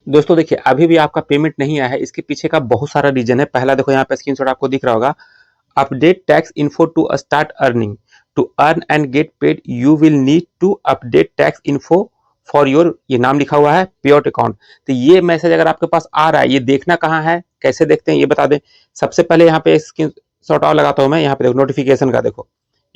दोस्तों देखिए, अभी भी आपका पेमेंट नहीं आया है, इसके पीछे का बहुत सारा रीजन है। पहला देखो यहाँ पे स्क्रीनशॉट आपको दिख रहा होगा, update tax info to start earning, to earn and get paid you will need to update tax info for your, ये नाम लिखा हुआ है पेआउट अकाउंट। तो ये मैसेज अगर आपके पास आ रहा है, ये देखना कहाँ है, कैसे देखते हैं ये बता दें। सबसे पहले यहाँ पे स्क्रीनशॉट और लगाता हूँ मैं, यहाँ पे देखो नोटिफिकेशन का, देखो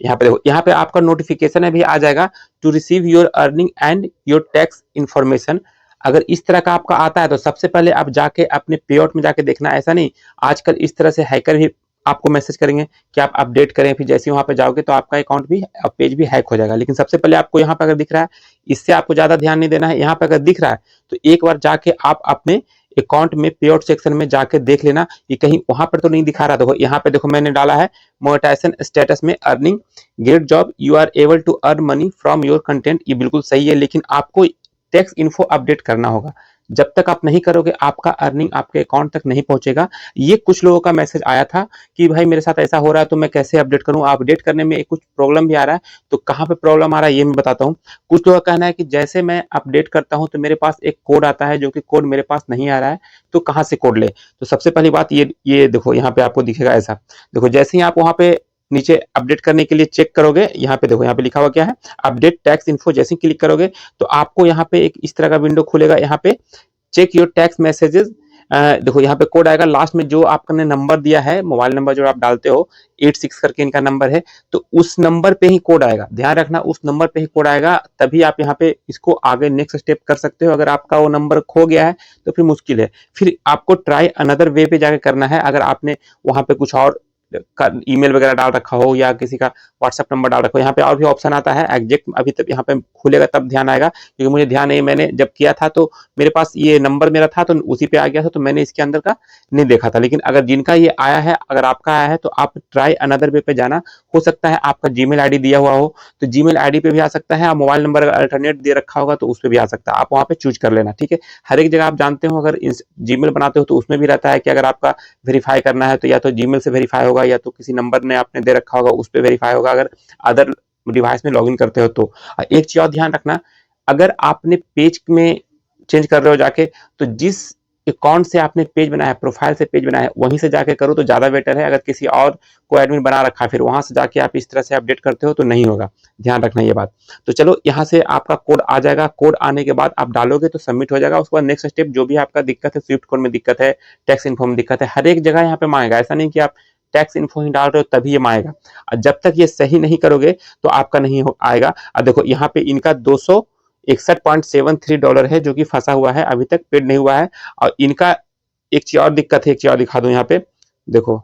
यहाँ पे देखो, यहाँ पे आपका नोटिफिकेशन भी आ जाएगा, to receive your earning and your tax information. अगर इस तरह का आपका आता है तो सबसे पहले आप जाके अपने पेआउट में जाके देखना, ऐसा नहीं आजकल इस तरह से हैकर भी आपको मैसेज करेंगे कि आप अपडेट करें, फिर जैसे ही वहां पे जाओगे तो आपका अकाउंट भी, पेज भी हैक हो जाएगा। लेकिन सबसे पहले आपको यहाँ पे अगर दिख रहा है, इससे आपको ज्यादा ध्यान नहीं देना है। यहाँ पे अगर दिख रहा है तो एक बार जाके आप अपने अकाउंट में पेआउट सेक्शन में जाके देख लेना, ये कहीं वहां पर तो नहीं दिखा रहा। देखो यहाँ पे देखो मैंने डाला है मोनेटाइजेशन स्टेटस में earning, great job, you are able to earn money from your content, ये बिल्कुल सही है। लेकिन आपको टैक्स इन्फो अपडेट करना होगा। जब तक आप नहीं करोगे आपका अर्निंग आपके अकाउंट तक नहीं पहुंचेगा। ये कुछ लोगों का मैसेज आया था कि भाई मेरे साथ ऐसा हो रहा है तो मैं कैसे अपडेट करूं, अपडेट करने में कुछ प्रॉब्लम भी आ रहा है। तो कहां पे प्रॉब्लम आ रहा है ये मैं बताता हूं। कुछ लोगों का कहना है कि जैसे मैं अपडेट करता हूं तो मेरे पास एक कोड आता है, जो कि कोड मेरे पास नहीं आ रहा है, तो कहां से कोड ले। तो सबसे पहली बात ये देखो यहाँ पे आपको दिखेगा ऐसा, देखो जैसे ही आप वहां पे नीचे अपडेट करने के लिए चेक करोगे, यहाँ पे देखो यहाँ पे लिखा हुआ क्या है, अपडेट टैक्स इन्फो, जैसे ही क्लिक करोगे तो आपको यहाँ पे एक इस तरह का विंडो खुलेगा। यहाँ पे चेक योर टैक्स मैसेजेस, देखो यहाँ पे कोड आएगा लास्ट में, जो आपने नंबर दिया है, मोबाइल नंबर जो आप डालते हो 86 करके इनका नंबर है, तो उस नंबर पे ही कोड आएगा। ध्यान रखना उस नंबर पे ही कोड आएगा, तभी आप यहाँ पे इसको आगे नेक्स्ट स्टेप कर सकते हो। अगर आपका वो नंबर खो गया है तो फिर मुश्किल है, फिर आपको ट्राई अनदर वे पे जाके करना है। अगर आपने वहां पे कुछ और ईमेल वगैरह डाल रखा हो या किसी का व्हाट्सएप नंबर डाल रखा हो, यहाँ पे और भी ऑप्शन आता है एग्जैक्ट, अभी तक यहाँ पे खुलेगा तब ध्यान आएगा, क्योंकि मुझे ध्यान नहीं, मैंने जब किया था तो मेरे पास ये नंबर मेरा था तो उसी पे आ गया था, तो मैंने इसके अंदर का नहीं देखा था। लेकिन अगर जिनका ये आया है, अगर आपका आया है तो आप ट्राई अनदर वे पे जाना। हो सकता है आपका जीमेल आईडी दिया हुआ हो तो जीमेल आईडी पे भी आ सकता है, मोबाइल नंबर अगर अल्टरनेट दे रखा होगा तो उस पर भी आ सकता है, आप वहां पे चूज कर लेना। ठीक है, हर एक जगह आप जानते हो, अगर जीमेल बनाते हो तो उसमें भी रहता है कि अगर आपका वेरीफाई करना है तो या तो जीमेल से वेरीफाई होगा या तो किसी नंबर ने आपने दे रखा होगा उस पर वेरीफाई होगा, अगर अदर डिवाइस में लॉगिन करते हो तो। एक चीज और ध्यान रखना, अगर आपने पेज में चेंज कर रहे हो जाके, तो जिस अकाउंट से आपने पेज बनाया है, प्रोफाइल से पेज बनाया है, वहीं से जाके करो तो ज्यादा बेटर है। अगर किसी और को एडमिन बना रखा है फिर वहां से जाके आप इस तरह से अपडेट करते हो तो नहीं होगा, ध्यान रखना ये बात। तो चलो यहाँ से आपका कोड आ जाएगा, कोड आने के बाद आप डालोगे तो सबमिट हो जाएगा। उसके बाद नेक्स्ट स्टेप जो भी आपका दिक्कत है, स्विफ्ट कोड में दिक्कत है, टैक्स इन्फो में दिक्कत है, हर एक जगह यहाँ पे मांगेगा। ऐसा नहीं कि आप टैक्स इन्फो ही डाल रहे हो तभी ये मांगेगा, और जब तक ये सही नहीं करोगे तो आपका नहीं आएगा। और देखो यहाँ पे इनका $261.73 है जो कि फंसा हुआ है, अभी तक पेड नहीं हुआ है। और इनका एक चीज और दिक्कत है, एक चीज और दिखा दूं यहाँ पे, देखो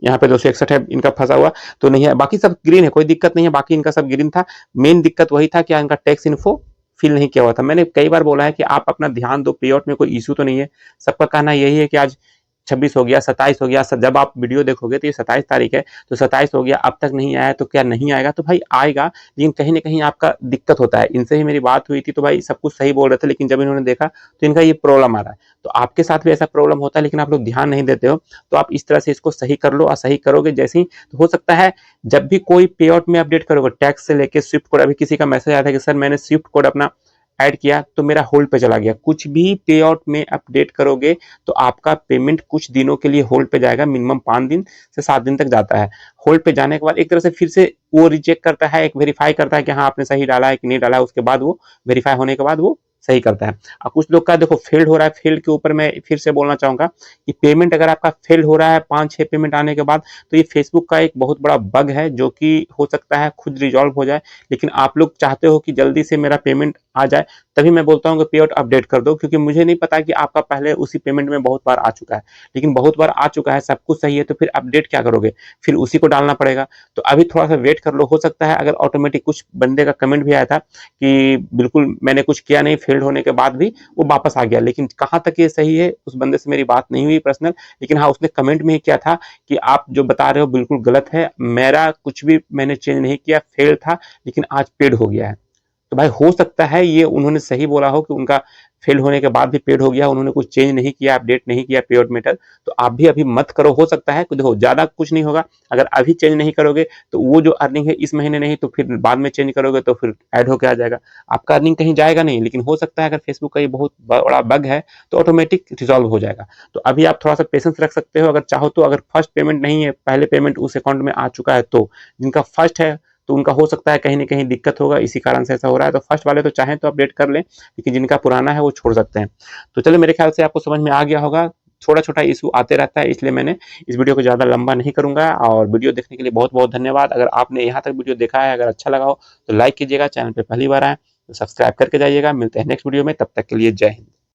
यहाँ पे 261 है इनका फंसा हुआ, तो नहीं है, बाकी सब ग्रीन है, कोई दिक्कत नहीं है, बाकी इनका सब ग्रीन था। मेन दिक्कत वही था कि इनका टैक्स इन्फो फिल नहीं किया हुआ था। मैंने कई बार बोला है कि आप अपना ध्यान दो, पेआउट में कोई इशू तो नहीं है। सबका कहना यही है कि आज 26 हो गया, 27 हो गया, जब आप वीडियो देखोगे तो ये 27 तारीख है, तो 27 हो गया, अब तक नहीं आया तो क्या नहीं आएगा? तो भाई आएगा, लेकिन कहीं ना कहीं आपका दिक्कत होता है। इनसे ही मेरी बात हुई थी तो भाई सब कुछ सही बोल रहे थे, लेकिन जब इन्होंने देखा तो इनका ये प्रॉब्लम आ रहा है। तो आपके साथ भी ऐसा प्रॉब्लम होता है लेकिन आप लोग ध्यान नहीं देते हो, तो आप इस तरह से इसको सही कर लो। और सही करोगे जैसे ही, तो हो सकता है जब भी कोई पेआउट में अपडेट करोगे, टैक्स से लेके स्विफ्ट कोड, अभी किसी का मैसेज आया था कि सर मैंने स्विफ्ट कोड अपना ऐड किया तो मेरा होल्ड पे चला गया। कुछ भी पेआउट में अपडेट करोगे तो आपका पेमेंट कुछ दिनों के लिए होल्ड पे जाएगा, मिनिमम 5 दिन से 7 दिन तक जाता है। होल्ड पे जाने के बाद एक तरह से फिर से वो रिचेक करता है, एक वेरीफाई करता है कि हाँ आपने सही डाला है कि नहीं डाला है, उसके बाद वो वेरीफाई होने के बाद वो सही करता है। और कुछ लोग का देखो फेल्ड हो रहा है, फेल्ड के ऊपर मैं फिर से बोलना चाहूंगा कि पेमेंट अगर आपका फेल हो रहा है 5-6 पेमेंट आने के बाद, तो ये फेसबुक का एक बहुत बड़ा बग है जो कि हो सकता है खुद रिजॉल्व हो जाए। लेकिन आप लोग चाहते हो कि जल्दी से मेरा पेमेंट आ जाए, तभी मैं बोलता हूँ कि पेआउट अपडेट कर दो, क्योंकि मुझे नहीं पता कि आपका पहले उसी पेमेंट में बहुत बार आ चुका है, लेकिन बहुत बार आ चुका है, सब कुछ सही है, तो फिर अपडेट क्या करोगे? फिर उसी को डालना पड़ेगा। तो अभी थोड़ा सा वेट कर लो, हो सकता है अगर ऑटोमेटिक, कुछ बंदे का कमेंट भी आया था कि बिल्कुल मैंने कुछ किया नहीं, फेल्ड होने के बाद भी वो वापस आ गया। लेकिन कहाँ तक ये सही है उस बंदे से मेरी बात नहीं हुई पर्सनल, लेकिन हाँ उसने कमेंट में ही किया था कि आप जो बता रहे हो बिल्कुल गलत है, मेरा कुछ भी मैंने चेंज नहीं किया, फेल था लेकिन आज पेड हो गया है। तो भाई हो सकता है ये उन्होंने सही बोला हो कि उनका फेल होने के बाद भी पेड हो गया, उन्होंने कुछ चेंज नहीं किया, अपडेट नहीं किया पेड मेथड, तो आप भी अभी मत करो। हो सकता है कि देखो ज़्यादा कुछ नहीं होगा, अगर अभी चेंज नहीं करोगे तो वो जो अर्निंग है इस महीने नहीं तो फिर बाद में चेंज करोगे तो फिर ऐड होके आ जाएगा, आपका अर्निंग कहीं जाएगा नहीं। लेकिन हो सकता है अगर फेसबुक का ये बहुत बड़ा बग है तो ऑटोमेटिक रिजॉल्व हो जाएगा। तो अभी आप थोड़ा सा पेशेंस रख सकते हो, अगर चाहो तो। अगर फर्स्ट पेमेंट नहीं है, पहले पेमेंट उस अकाउंट में आ चुका है, तो जिनका फर्स्ट है तो उनका हो सकता है कहीं ना कहीं दिक्कत होगा, इसी कारण से ऐसा हो रहा है। तो फर्स्ट वाले तो चाहें तो अपडेट कर लें, लेकिन जिनका पुराना है वो छोड़ सकते हैं। तो चलो, मेरे ख्याल से आपको समझ में आ गया होगा। छोटा छोटा इशू आते रहता है, इसलिए मैंने इस वीडियो को ज़्यादा लंबा नहीं करूंगा। और वीडियो देखने के लिए बहुत बहुत धन्यवाद। अगर आपने यहाँ तक वीडियो देखा है, अगर अच्छा लगा हो तो लाइक कीजिएगा, चैनल पे पहली बार आए तो सब्सक्राइब करके जाइएगा। मिलते हैं नेक्स्ट वीडियो में, तब तक के लिए जय हिंद।